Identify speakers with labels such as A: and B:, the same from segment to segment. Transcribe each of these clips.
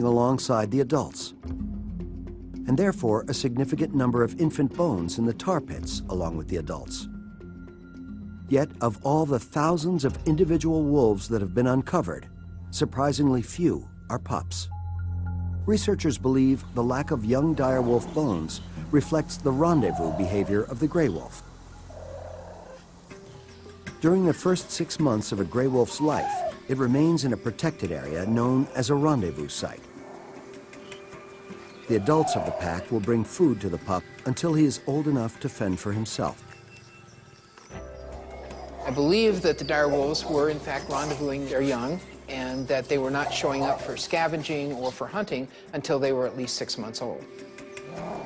A: alongside the adults, and therefore a significant number of infant bones in the tar pits along with the adults. Yet, of all the thousands of individual wolves that have been uncovered, surprisingly few are pups. Researchers believe the lack of young direwolf bones reflects the rendezvous behavior of the gray wolf. During the first 6 months of a gray wolf's life, it remains in a protected area known as a rendezvous site. The adults of the pack will bring food to the pup until he is old enough to fend for himself.
B: I believe that the direwolves were in fact rendezvousing their young, and that they were not showing up for scavenging or for hunting until they were at least 6 months old.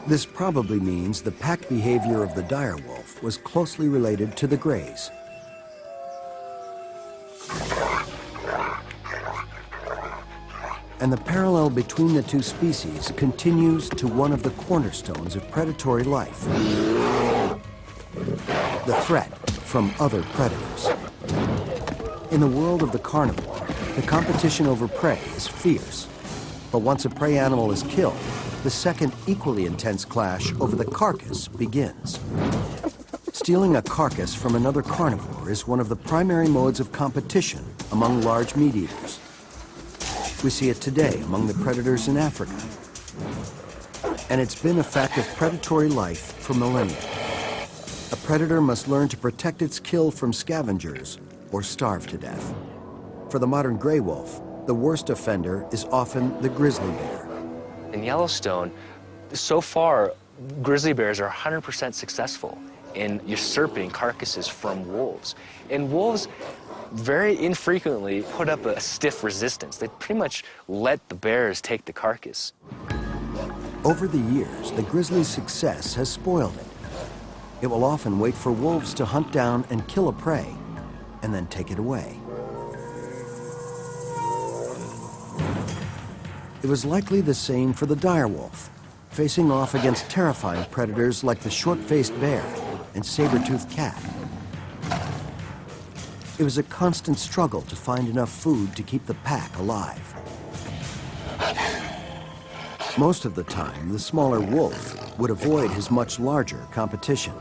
A: This probably means the pack behavior of the direwolf was closely related to the grays. And the parallel between the two species continues to one of the cornerstones of predatory life: the threat from other predators. In the world of the carnivore, the competition over prey is fierce. But once a prey animal is killed, the second equally intense clash over the carcass begins. Stealing a carcass from another carnivore is one of the primary modes of competition among large meat eaters. We see it today among the predators in Africa. And it's been a fact of predatory life for millennia. A predator must learn to protect its kill from scavengers or starve to death. For the modern gray wolf, the worst offender is often the grizzly bear.
C: In Yellowstone, so far, grizzly bears are 100% successful in usurping carcasses from wolves. And wolves very infrequently put up a stiff resistance. They pretty much let the bears take the carcass.
A: Over the years, the grizzly's success has spoiled it. It will often wait for wolves to hunt down and kill a prey, and then take it away. It was likely the same for the direwolf, facing off against terrifying predators like the short-faced bear and saber-toothed cat. It was a constant struggle to find enough food to keep the pack alive. Most of the time, the smaller wolf would avoid his much larger competition.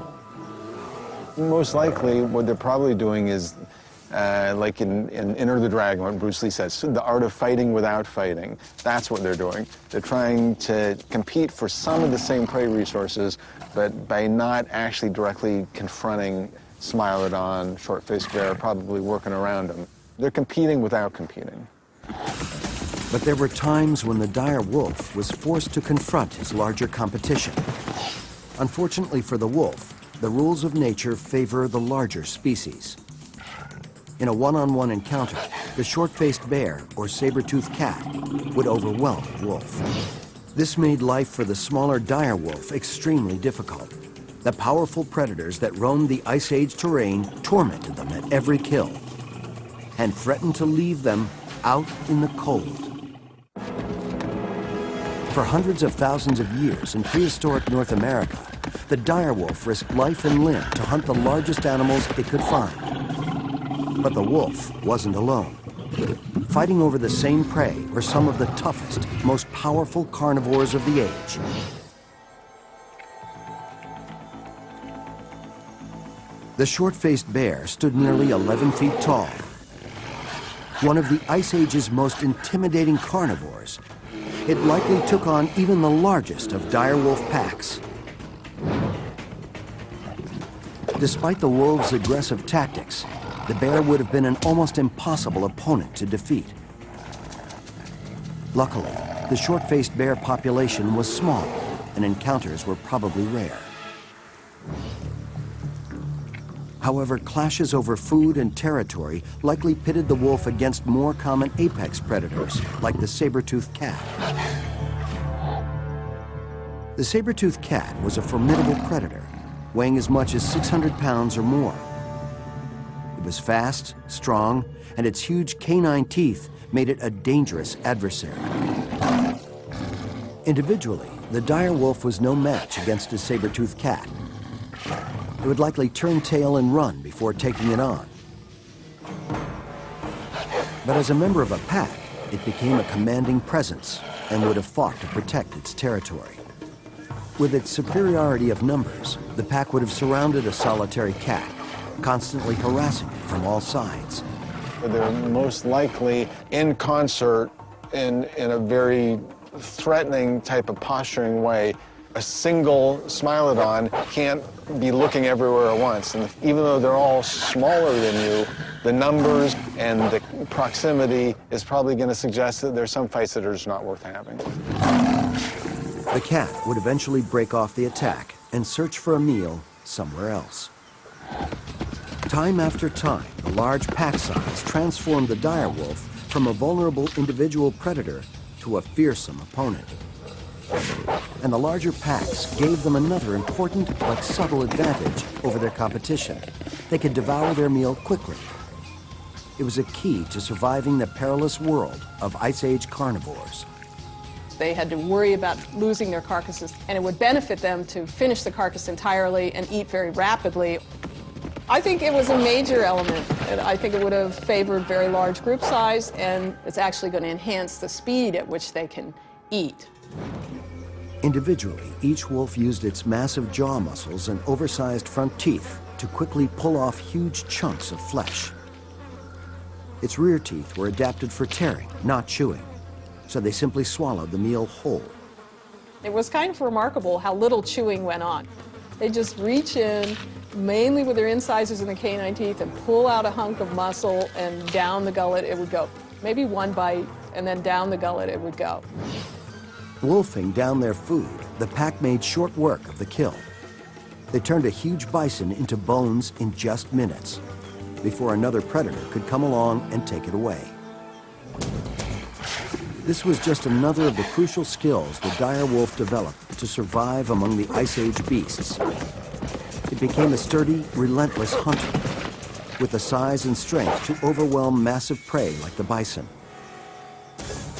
D: Most likely, what they're probably doing is like in Enter the Dragon, what Bruce Lee says, the art of fighting without fighting. That's what they're doing. They're trying to compete for some of the same prey resources, but by not actually directly confronting Smilodon, short-faced bear, probably working around them. They're competing without competing.
A: But there were times when the dire wolf was forced to confront his larger competition. Unfortunately for the wolf, the rules of nature favor the larger species. In a one-on-one encounter, the short-faced bear or saber-toothed cat would overwhelm the wolf. This made life for the smaller dire wolf extremely difficult. The powerful predators that roamed the Ice Age terrain tormented them at every kill and threatened to leave them out in the cold. For hundreds of thousands of years in prehistoric North America, the dire wolf risked life and limb to hunt the largest animals it could find. But the wolf wasn't alone. Fighting over the same prey were some of the toughest, most powerful carnivores of the age. The short-faced bear stood nearly 11 feet tall. One of the Ice Age's most intimidating carnivores, it likely took on even the largest of dire wolf packs. Despite the wolves' aggressive tactics, the bear would have been an almost impossible opponent to defeat. Luckily, the short-faced bear population was small, and encounters were probably rare. However, clashes over food and territory likely pitted the wolf against more common apex predators, like the saber-toothed cat. The saber-toothed cat was a formidable predator, weighing as much as 600 pounds or more. It was fast, strong, and its huge canine teeth made it a dangerous adversary. Individually, the dire wolf was no match against a saber-toothed cat. It would likely turn tail and run before taking it on. But as a member of a pack, it became a commanding presence and would have fought to protect its territory. With its superiority of numbers, the pack would have surrounded a solitary cat, constantly harassing it from all sides.
D: They're most likely in concert in a very threatening type of posturing way. A single Smilodon can't be looking everywhere at once. And even though they're all smaller than you, the numbers and the proximity is probably going to suggest that there's some fights that are just not worth having.
A: The cat would eventually break off the attack and search for a meal somewhere else. Time after time, the large pack size transformed the direwolf from a vulnerable individual predator to a fearsome opponent. And the larger packs gave them another important but subtle advantage over their competition. They could devour their meal quickly. It was a key to surviving the perilous world of Ice Age carnivores.
E: They had to worry about losing their carcasses, and it would benefit them to finish the carcass entirely and eat very rapidly. I think it was a major element. I think it would have favored very large group size, and it's actually going to enhance the speed at which they can eat.
A: Individually, each wolf used its massive jaw muscles and oversized front teeth to quickly pull off huge chunks of flesh. Its rear teeth were adapted for tearing, not chewing, so they simply swallowed the meal whole.
E: It was kind of remarkable how little chewing went on. They just reach in, mainly with their incisors and the canine teeth, and pull out a hunk of muscle, and down the gullet it would go. Maybe one bite, and then down the gullet it would go.
A: Wolfing down their food, the pack made short work of the kill. They turned a huge bison into bones in just minutes, before another predator could come along and take it away. This was just another of the crucial skills the dire wolf developed to survive among the Ice Age beasts. It became a sturdy, relentless hunter, with the size and strength to overwhelm massive prey like the bison.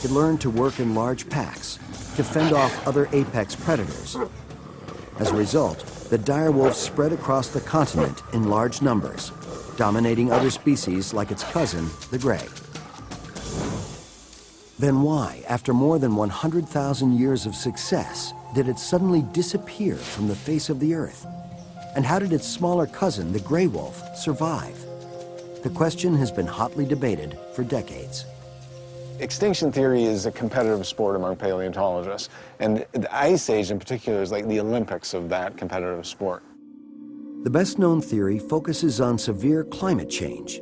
A: It learned to work in large packs, to fend off other apex predators. As a result, the direwolf spread across the continent in large numbers, dominating other species like its cousin, the gray. Then why, after more than 100,000 years of success, did it suddenly disappear from the face of the earth? And how did its smaller cousin, the gray wolf, survive? The question has been hotly debated for decades.
D: Extinction theory is a competitive sport among paleontologists, and the Ice Age in particular is like the Olympics of that competitive sport.
A: The best-known theory focuses on severe climate change,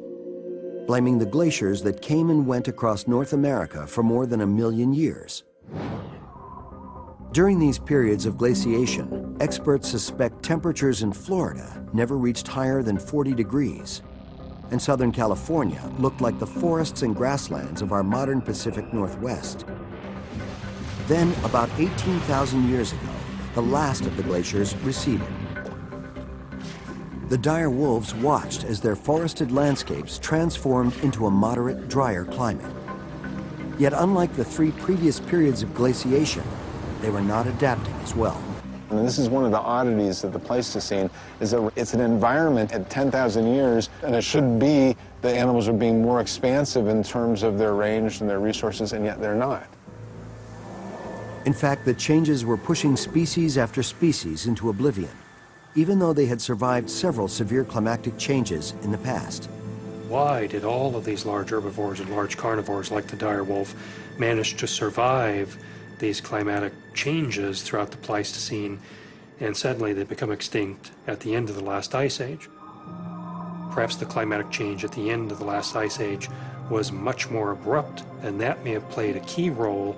A: blaming the glaciers that came and went across North America for more than 1 million years. During these periods of glaciation, experts suspect temperatures in Florida never reached higher than 40 degrees, and Southern California looked like the forests and grasslands of our modern Pacific Northwest. Then, about 18,000 years ago, the last of the glaciers receded. The dire wolves watched as their forested landscapes transformed into a moderate, drier climate. Yet unlike the 3 previous periods of glaciation, they were not adapting as well.
D: And this is one of the oddities of the Pleistocene, is that it's an environment at 10,000 years, and it should be the animals are being more expansive in terms of their range and their resources, and yet they're not.
A: In fact, the changes were pushing species after species into oblivion, even though they had survived several severe climatic changes in the past.
F: Why did all of these large herbivores and large carnivores like the dire wolf manage to survive these climatic changes throughout the Pleistocene, and suddenly they become extinct at the end of the last ice age? Perhaps the climatic change at the end of the last ice age was much more abrupt, and that may have played a key role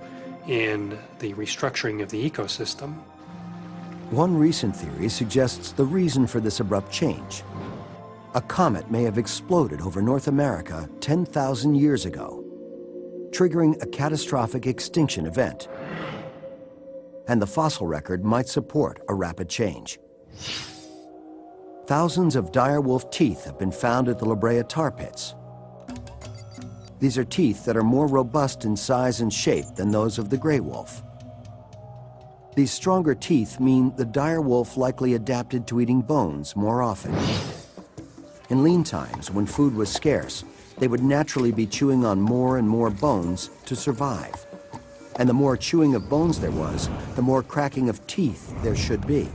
F: in the restructuring of the ecosystem.
A: One recent theory suggests the reason for this abrupt change. A comet may have exploded over North America 10,000 years ago, triggering a catastrophic extinction event. And the fossil record might support a rapid change. Thousands of direwolf teeth have been found at the La Brea tar pits. These are teeth that are more robust in size and shape than those of the gray wolf. These stronger teeth mean the direwolf likely adapted to eating bones more often. In lean times, when food was scarce, they would naturally be chewing on more and more bones to survive. And the more chewing of bones there was, the more cracking of teeth there should be.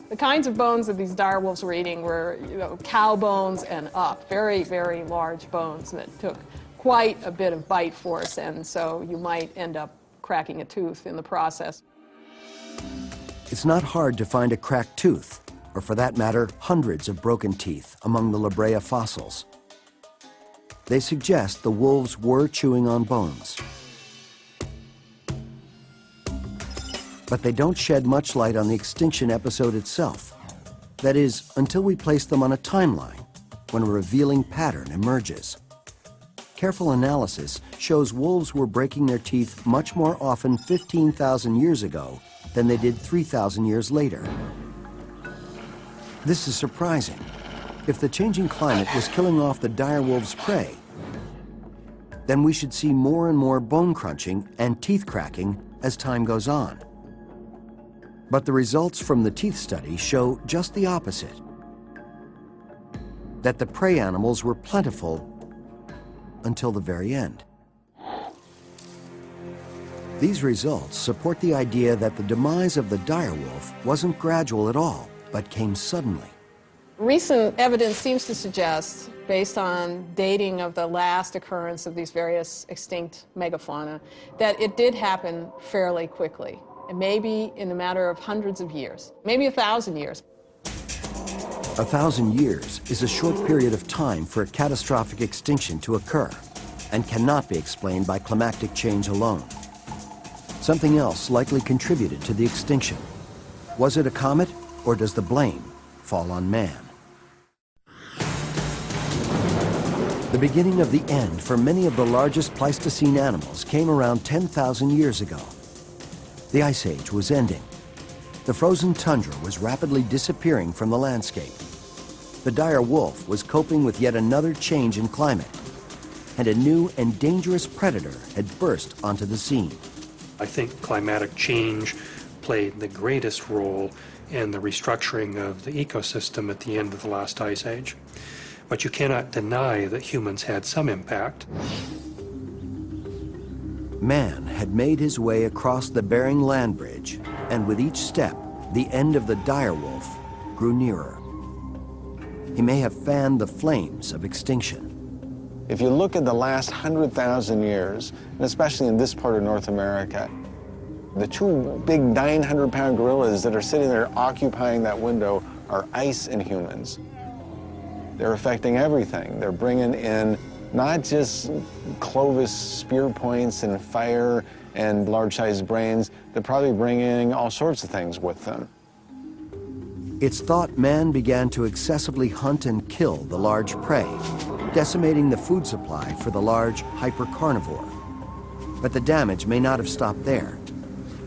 E: The kinds of bones that these direwolves were eating were, cow bones and up, very, very large bones that took quite a bit of bite force, and so you might end up cracking a tooth in the process.
A: It's not hard to find a cracked tooth, or for that matter, hundreds of broken teeth among the La Brea fossils. They suggest the wolves were chewing on bones. But they don't shed much light on the extinction episode itself. That is, until we place them on a timeline, when a revealing pattern emerges. Careful analysis shows wolves were breaking their teeth much more often 15,000 years ago than they did 3,000 years later. This is surprising. If the changing climate was killing off the direwolves' prey, then we should see more and more bone crunching and teeth cracking as time goes on. But the results from the teeth study show just the opposite. That the prey animals were plentiful until the very end. These results support the idea that the demise of the direwolf wasn't gradual at all, but came suddenly.
E: Recent evidence seems to suggest, based on dating of the last occurrence of these various extinct megafauna, that it did happen fairly quickly, and maybe in a matter of hundreds of years, maybe 1,000 years.
A: 1,000 years is a short period of time for a catastrophic extinction to occur and cannot be explained by climatic change alone. Something else likely contributed to the extinction. Was it a comet, or does the blame fall on man? The beginning of the end for many of the largest Pleistocene animals came around 10,000 years ago. The Ice Age was ending. The frozen tundra was rapidly disappearing from the landscape. The dire wolf was coping with yet another change in climate, and a new and dangerous predator had burst onto the scene.
F: I think climatic change played the greatest role in the restructuring of the ecosystem at the end of the last ice age. But you cannot deny that humans had some impact.
A: Man had made his way across the Bering Land Bridge, and with each step, the end of the direwolf grew nearer. He may have fanned the flames of extinction.
D: If you look at the last 100,000 years, and especially in this part of North America, the two big 900-pound gorillas that are sitting there occupying that window are ice and humans. They're affecting everything. They're bringing in not just Clovis spear points and fire and large-sized brains, they're probably bringing all sorts of things with them.
A: It's thought man began to excessively hunt and kill the large prey, decimating the food supply for the large hypercarnivore. But the damage may not have stopped there.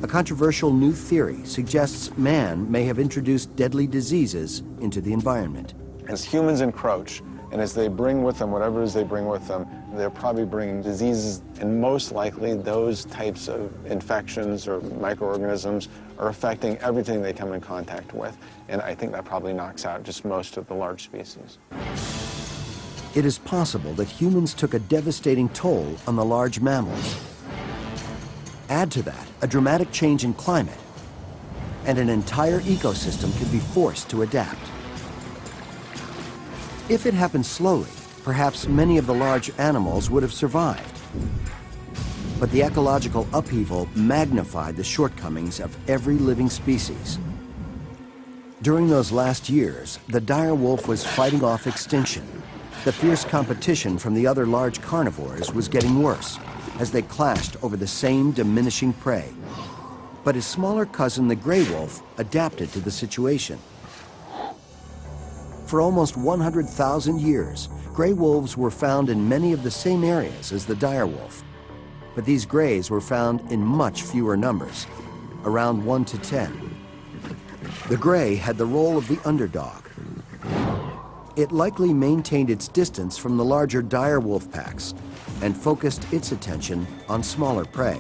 A: A controversial new theory suggests man may have introduced deadly diseases into the environment.
D: As humans encroach, and as they bring with them whatever it is they bring with them, they're probably bringing diseases, and most likely those types of infections or microorganisms are affecting everything they come in contact with. And I think that probably knocks out just most of the large species.
A: It is possible that humans took a devastating toll on the large mammals. Add to that a dramatic change in climate, and an entire ecosystem could be forced to adapt. If it happened slowly, perhaps many of the large animals would have survived. But the ecological upheaval magnified the shortcomings of every living species. During those last years, the dire wolf was fighting off extinction. The fierce competition from the other large carnivores was getting worse as they clashed over the same diminishing prey. But his smaller cousin, the gray wolf, adapted to the situation. For almost 100,000 years, gray wolves were found in many of the same areas as the dire wolf. But these grays were found in much fewer numbers, around 1 to 10. The gray had the role of the underdog. It likely maintained its distance from the larger dire wolf packs and focused its attention on smaller prey.